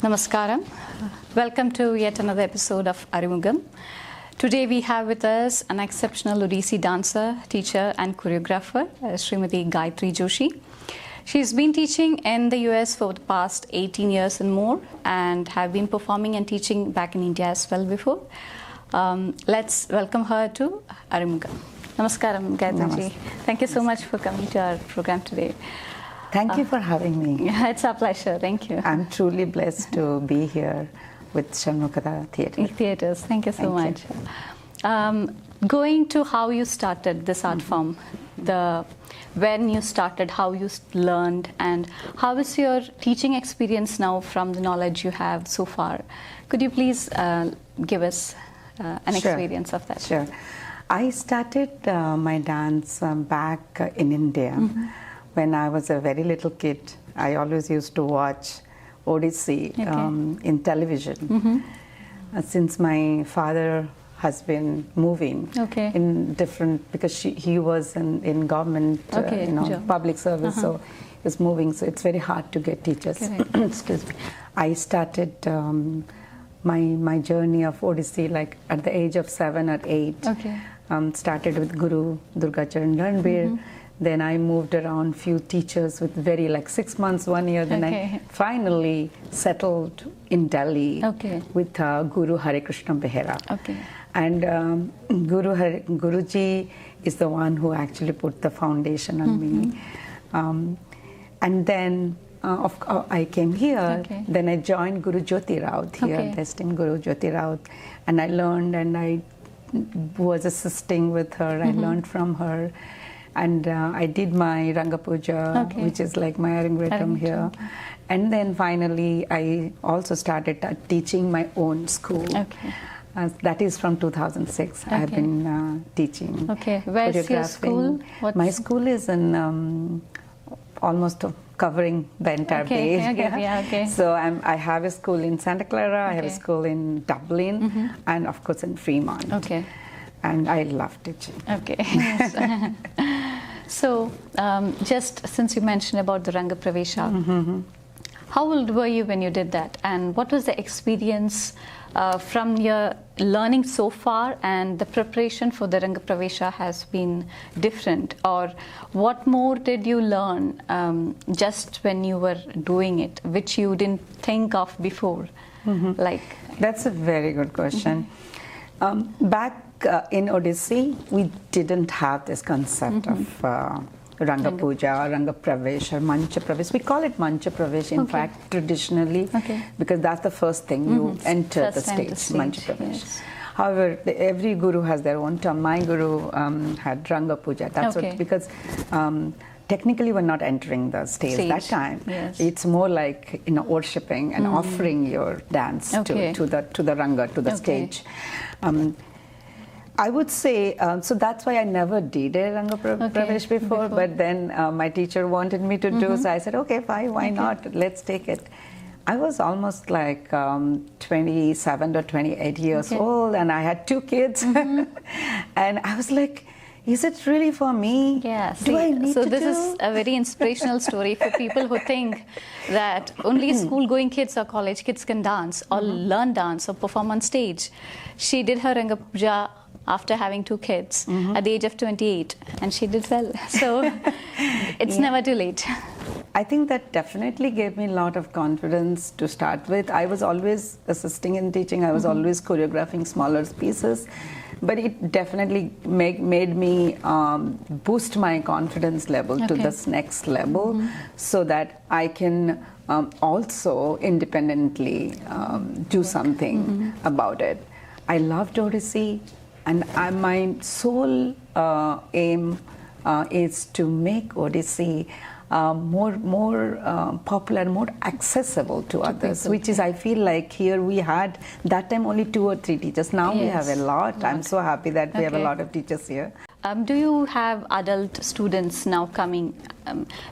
Namaskaram. Welcome to yet another episode of Arumugam. Today we have with us an exceptional Odissi dancer, teacher and choreographer, Srimati Gayatri Joshi. She's been teaching in the US for the past 18 years and more and have been performing and teaching back in India as well before. Let's welcome her to Arumugam. Namaskaram, Gayatri ji. Thank you so much for coming to our program today. Thank you for having me. It's our pleasure. Thank you. I'm truly blessed to be here with Shanmukha Theatres. Thank you so much. Going to how you started this art form, when you started, how you learned, and how is your teaching experience now from the knowledge you have so far? Could you please give us an experience of that? Sure. I started my dance back in India. When I was a very little kid. I always used to watch Odissi in television. Since my father has been moving in different, because he was in government, public service, so he was moving, so it's very hard to get teachers. Excuse me. I started my journey of Odissi like at the age of 7 or 8. Started with Guru Durgacharan Ranbir. Then I moved around few teachers with very like 6 months, 1 year. Then I finally settled in Delhi with Guru Hare Krishna Behera. And Guruji is the one who actually put the foundation on me. And then I came here. Then I joined Guru Jyoti Raut here, destined Guru Jyoti Raut, and I learned and I was assisting with her. I learned from her. And I did my Ranga Puja, which is like my Arangetam here. And then finally, I also started teaching my own school. That is from 2006. I have been teaching. Where's your school? My school is in almost covering the entire bay. So I have a school in Santa Clara, I have a school in Dublin, and of course in Fremont. And I love teaching. So, just since you mentioned about the Ranga Pravesha, how old were you when you did that? And what was the experience from your learning so far, and the preparation for the Ranga Pravesha has been different? Or what more did you learn just when you were doing it, which you didn't think of before? That's a very good question. Back in Odissi, we didn't have this concept of Ranga Puja, or Ranga Pravesh, or Mancha Pravesh. We call it Mancha Pravesh, in fact, traditionally, because that's the first thing you enter the stage, Mancha Pravesh. However, every guru has their own term. My guru had Ranga Puja. That's what, because technically we're not entering the stage that time. It's more like worshipping and offering your dance to the Ranga, to the stage. I would say, so that's why I never did a Ranga Pravesh before, but then my teacher wanted me to do, so I said, okay, fine, why not, let's take it. I was almost like 27 or 28 years old, and I had 2 kids, and I was like, is it really for me? Do I need to this is a very inspirational story for people who think that only school-going kids or college kids can dance or learn dance or perform on stage. She did her Ranga Puja after having 2 kids at the age of 28, and she did well. So it's never too late. I think that definitely gave me a lot of confidence to start with. I was always assisting in teaching. I was always choreographing smaller pieces. But it definitely made me boost my confidence level to this next level, so that I can also independently do something about it. I loved Odissi, and my sole aim is to make Odissi more popular, more accessible to others, which is, I feel like here we had that time only 2 or 3 teachers. Now we have a lot. I'm so happy that we have a lot of teachers here. Do you have adult students now coming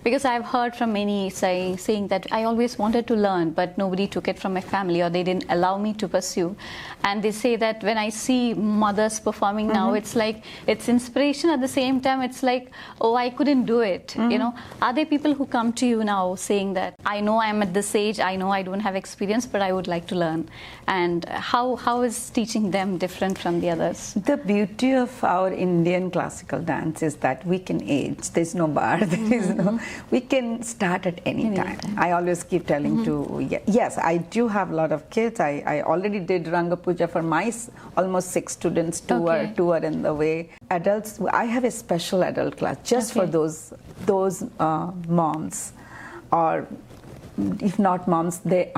because I've heard from many saying that I always wanted to learn, but nobody took it from my family, or they didn't allow me to pursue. And they say that when I see mothers performing now, it's like it's inspiration. At the same time, it's like, oh, I couldn't do it. You know, are there people who come to you now saying that I know I'm at this age, I know I don't have experience, but I would like to learn? And how is teaching them different from the others? The beauty of our Indian classical dance is that we can age. There's no bar. There is no. We can start at any time. I always keep telling to yes, I do have a lot of kids. I already did Ranga Puja for my almost 6 students. Two are in the way. Adults, I have a special adult class just for those moms, or if not moms, they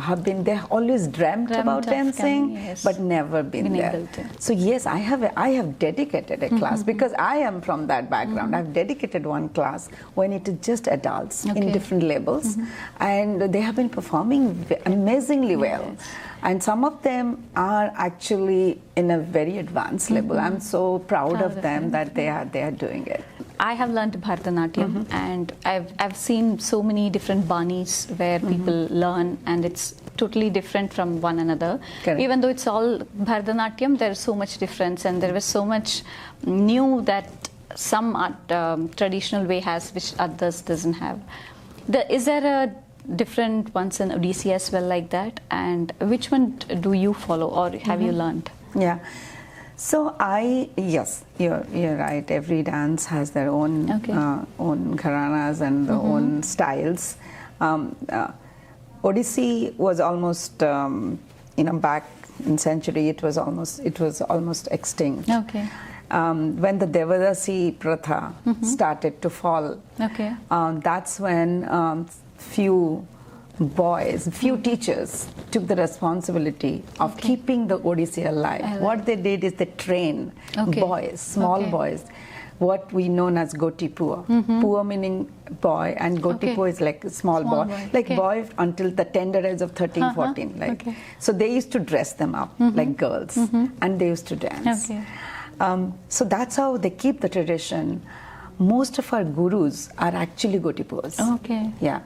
always dreamt about dancing, but never been there. So yes, I have dedicated a class because I am from that background. I've dedicated one class when it is just adults in different levels, and they have been performing amazingly well. And some of them are actually in a very advanced level. I'm so proud of them that they are doing it. I have learned Bharatanatyam, and I've seen so many different banis where people learn, and it's totally different from one another. Correct. Even though it's all Bharatanatyam, there's so much difference, and there was so much new that some traditional way has, which others doesn't have. Is there a different ones in Odissi as well like that? And which one do you follow, or have you learned? Yeah. So yes, you're right. Every dance has their own own gharanas and their own styles. Odissi was almost back in century. It was almost extinct. Okay. When the Devadasi Pratha started to fall, that's when few teachers took the responsibility of keeping the Odissi alive. What they did is they train boys, small boys, what we know as Goti Pua. Pua meaning boy, and Goti Pua is like small boy. Like boy until the tender age of 13, 14. So they used to dress them up like girls, and they used to dance. So that's how they keep the tradition. Most of our gurus are actually Goti Puas. Yeah.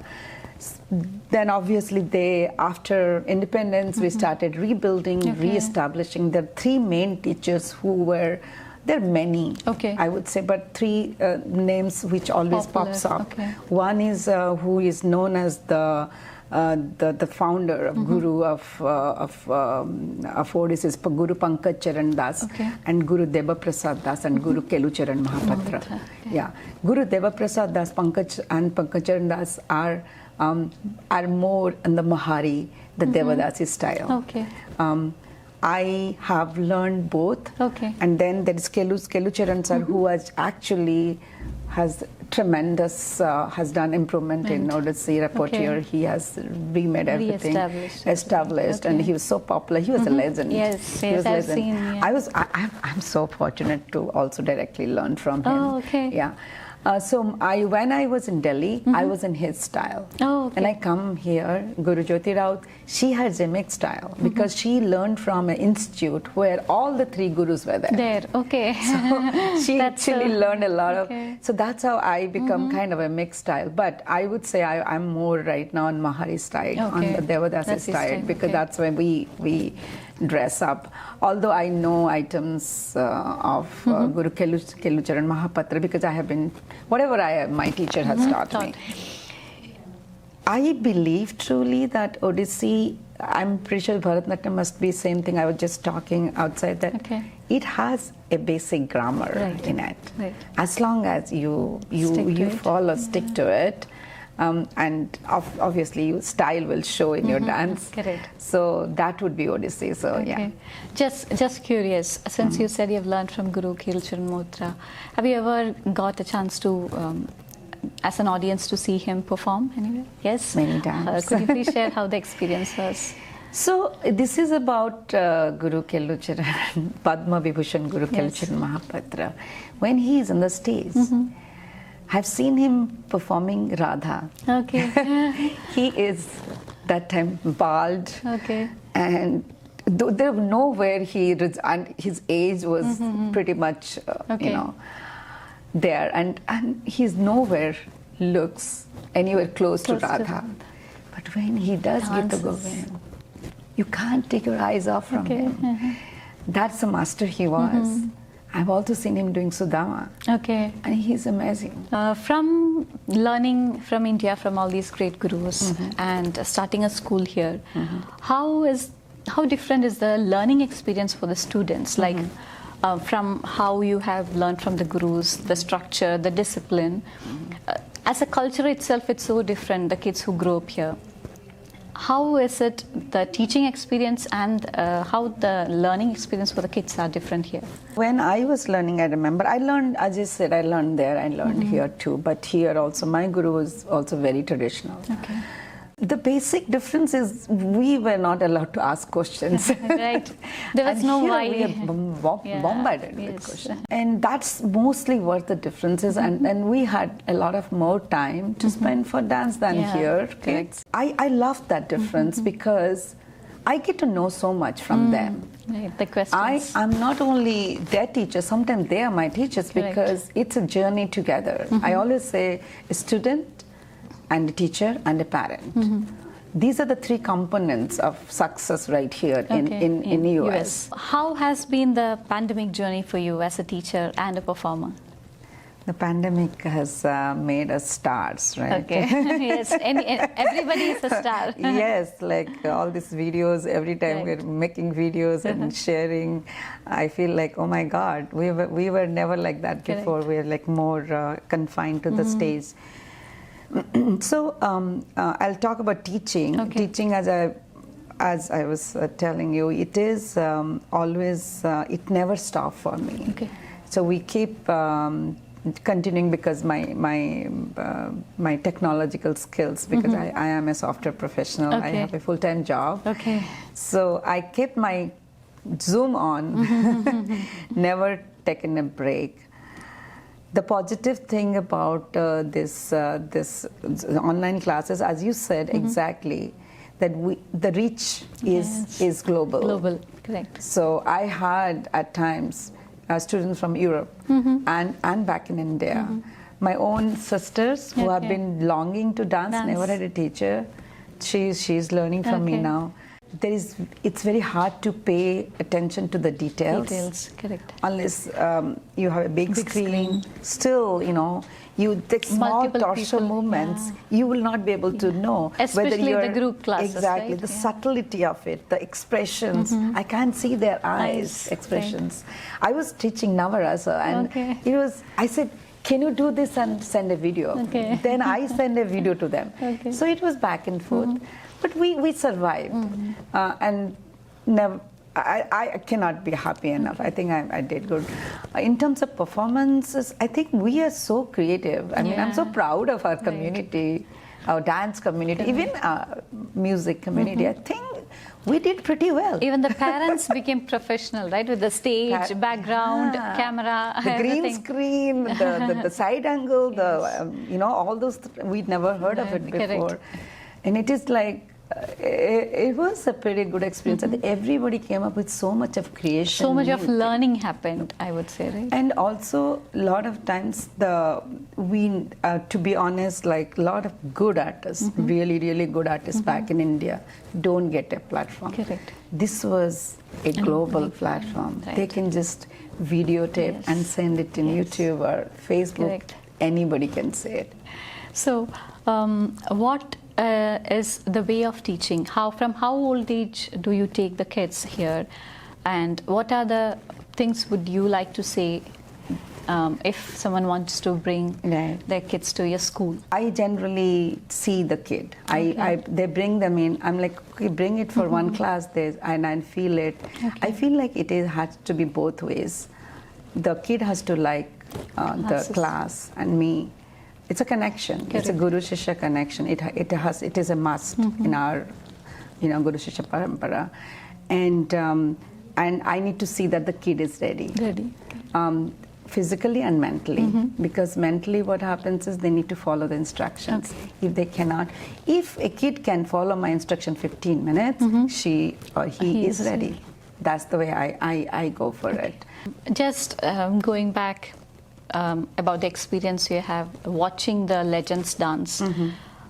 Then obviously after independence, we started rebuilding, re-establishing. There are 3 main teachers there are many, I would say, but 3 names which always pops up. One is who is known as the founder of Guru of Odissi is Guru Pankaj Charan Das and Guru Deva Prasad Das and Guru Kelucharan Mahapatra. Yeah, Guru Deva Prasad Das and Pankaj Charan Das are more in the Mahari, the Devadasi style. I have learned both, and then there is Kelucharan sir, who has tremendous, has done improvement in Odissi repertoire. He has remade everything, established, and he was so popular. He was a legend. Yes, he was I've seen. Yeah. I'm so fortunate to also directly learn from him. Yeah. So when I was in Delhi, I was in his style. And I come here, Guru Jyoti Raut, she has a mixed style because she learned from an institute where all the 3 gurus were there. So she actually learned a lot of. So that's how I become kind of a mixed style. But I would say I'm more right now on Mahari style, on the Devadasi style, because that's when we dress up. Although I know items of Guru Kelucharan Mahapatra because I have been, whatever my teacher has taught me. I believe truly that Odissi, I'm pretty sure Bharatanatyam must be same thing. I was just talking outside that it has a basic grammar in it. As long as you stick to it. And obviously your style will show in your dance. So that would be Odissi. So yeah. Just curious, since you said you've learned from Guru Kelucharan Mohapatra, have you ever got a chance to, as an audience, to see him perform anywhere? Yes? Many times. Could you please share how the experience was? So this is about Guru Kelucharan, Padma Vibhushan Guru Kelucharan Mahapatra. When he is on the stage, I've seen him performing Radha. He is that time bald. And there was nowhere and his age was pretty much, there. And he's nowhere looks anywhere close to Close to Radha. Radha. But when he does get to Dances. Govind, you can't take your eyes off from Okay. him. That's the master he was. I've also seen him doing Sudama, Okay. and he's amazing. From learning from India, from all these great gurus, and starting a school here, how different is the learning experience for the students? Like from how you have learned from the gurus, the structure, the discipline. As a culture itself, it's so different. The kids who grow up here. How is it the teaching experience and how the learning experience for the kids are different here? When I was learning, I remember I learned, as I said, I learned there, I learned here too. But here also, my guru was also very traditional. Okay. The basic difference is we were not allowed to ask questions. Right. There was And no here why. we are Yeah, bombarded yes. with questions. And that's mostly what the difference is. And we had a lot of more time to spend for dance than Yeah, here. correct. I love that difference because I get to know so much from them. Right, the questions. I'm not only their teacher, sometimes they are my teachers Correct. because it's a journey together. I always say a student and a teacher and a parent. These are the three components of success right here in US. How has been the pandemic journey for you as a teacher and a performer? The pandemic has made us stars, right? Okay. Yes, everybody is a star. Yes, like all these videos, every time Right. we're making videos and sharing, I feel like, oh my God, we were never like that Correct. before. We're like more confined to the stage. So I'll talk about teaching. Okay. Teaching, as I was telling you, it is always, it never stopped for me. Okay. So we keep continuing because my technological skills, because I am a software professional, I Okay. have a full-time job. Okay. So I kept my Zoom on, never taken a break. The positive thing about this online classes, as you said exactly, that the reach is global. Global, correct. So I had at times students from Europe and back in India. My own sisters who have Okay. been longing to dance, never had a teacher. She's learning from me Okay. now. It's very hard to pay attention to the details. Correct. Unless you have a big screen. Still, you take small Multiple torso people, movements, you will not be able to know Especially whether the you're group classes, exactly right? the Yeah. subtlety of it, the expressions. I can't see their eyes Eyes, expressions. I was teaching Navarasa, and Okay. I said, can you do this and send a video? Okay. Then I send a video to them. Okay. So it was back and forth. But we survived. And never, I cannot be happy enough. I think I did good. In terms of performances, I think we are so creative. I mean, I'm so Yeah. proud of our community, our dance community, even our music community. I think we did pretty well. Even the parents became professional, right? With the stage, background, camera, the green everything. screen, the side angle, all those, we'd never heard of it Correct. before. And it is like, it was a pretty good experience. I think everybody came up with so much of creation. So much of new learning happened, I would say, right? and also, a lot of times, to be honest, like a lot of good artists, really, really good artists back in India, don't get a platform. Correct. This was a global platform. Right. They can just videotape Yes. and send it in YouTube or Facebook. Correct. Anybody can say it. So, what is the way of teaching? From how old age do you take the kids here, and what are the things would you like to say if someone wants to bring Right. their kids to your school? I generally see the kid. They bring them in. I'm like, okay, bring it for one class, and I feel it. I feel like has to be both ways. The kid has to like the Classes. class, and me. It's a connection. It's a Guru Shishya connection. It is a must in our, Guru Shishya Parampara, and I need to see that the kid is ready. Ready. Physically and mentally, because mentally what happens is they need to follow the instructions. Okay. If they cannot, if a kid can follow my instruction 15 minutes, she or he is ready. That's the way I go for it. Just going back about the experience you have watching the legends dance.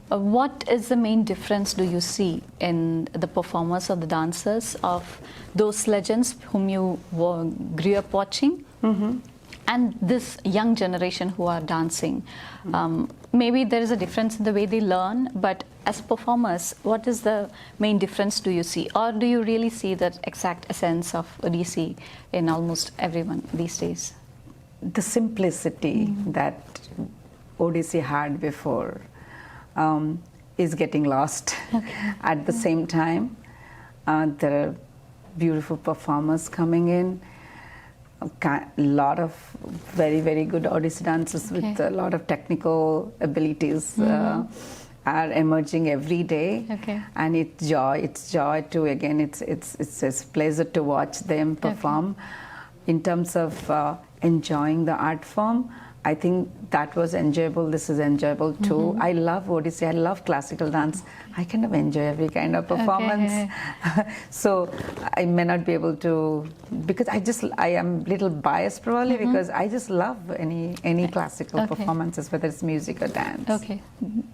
What is the main difference do you see in the performers or the dancers of those legends whom you grew up watching and this young generation who are dancing? Maybe there is a difference in the way they learn, but as performers, what is the main difference do you see? Or do you really see that exact essence of Odissi in almost everyone these days? The simplicity that Odissi had before is getting lost. At the same time, there are beautiful performers coming in, a lot of very, very good Odissi dancers with a lot of technical abilities are emerging every day. And it's joy to, again, it's a pleasure to watch them perform. In terms of enjoying the art form, I think that was enjoyable. This is enjoyable too. I love Odissi. I love classical dance. I kind of enjoy every kind of performance. So I may not be able to, because I am a little biased probably because I just love any classical performances, whether it's music or dance.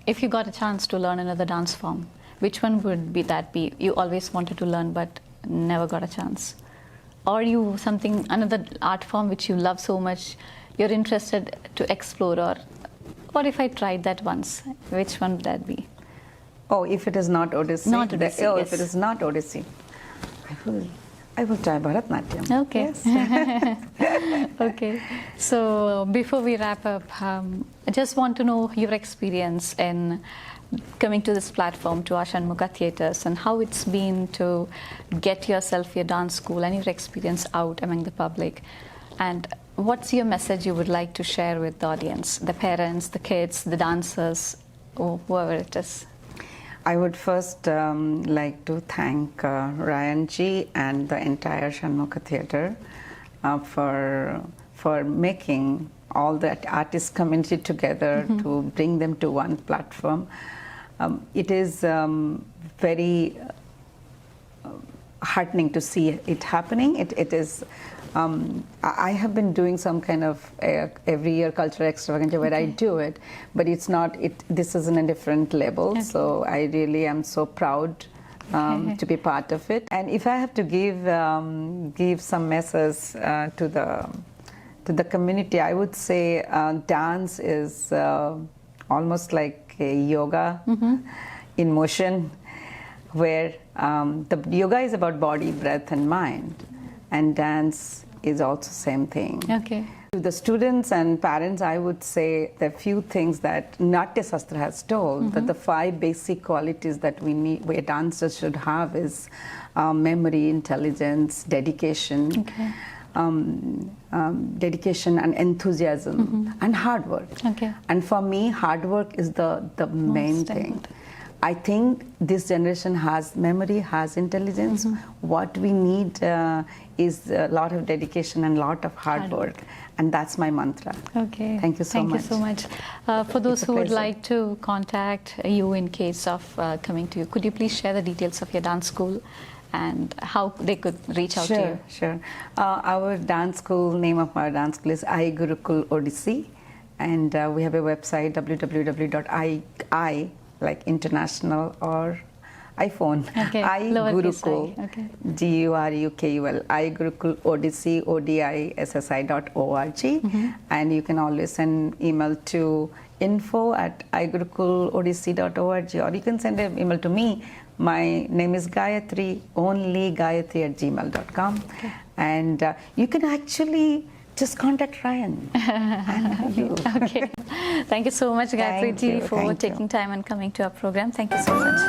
If you got a chance to learn another dance form, which one would that be? You always wanted to learn but never got a chance. Or another art form which you love so much, you're interested to explore, or what if I tried that once? Which one would that be? Oh, if it is not Odissi. Not Odissi, if it is not Odissi, I will try Bharatnatyam. Okay. So before we wrap up, I just want to know your experience in coming to this platform, to our Shanmugha Theatres, and how it's been to get yourself your dance school and your experience out among the public. And what's your message you would like to share with the audience, the parents, the kids, the dancers, or whoever it is? I would first like to thank Ryan Ji and the entire Shanmugha Theatre for making all the artist community together to bring them to one platform. It is very heartening to see it happening. It is. I have been doing some kind of every year cultural extravaganza where I do it, but it's not. This is in a different level. So I really am so proud to be part of it. And if I have to give some messages to the community, I would say dance is almost like a yoga in motion, where the yoga is about body, breath, and mind, and dance is also same thing. To the students and parents, I would say the few things that Natya Sastra has told, that the 5 basic qualities that we need, where dancers should have is memory, intelligence, dedication, dedication and enthusiasm, and hard work. And for me, hard work is the main thing. I think this generation has memory, has intelligence. What we need is a lot of dedication and a lot of hard work. And that's my mantra. Thank you so much. Thank you so much. For those who would like to contact you in case of coming to you, could you please share the details of your dance school and how they could reach out to you? Sure. Our dance school, name of our dance school is I Gurukul Odissi. And we have a website, www.i, like international or iPhone, iGurukul, Gurukul, iGurukul Odissi, odissi.org. And you can always send email to info@igurukulodissi.org, or you can send an email to me. My name is Gayatri, only gayatri@gmail.com. And you can actually just contact Ryan. Thank you so much, Gayatri ji, for taking time and coming to our program. Thank you so much.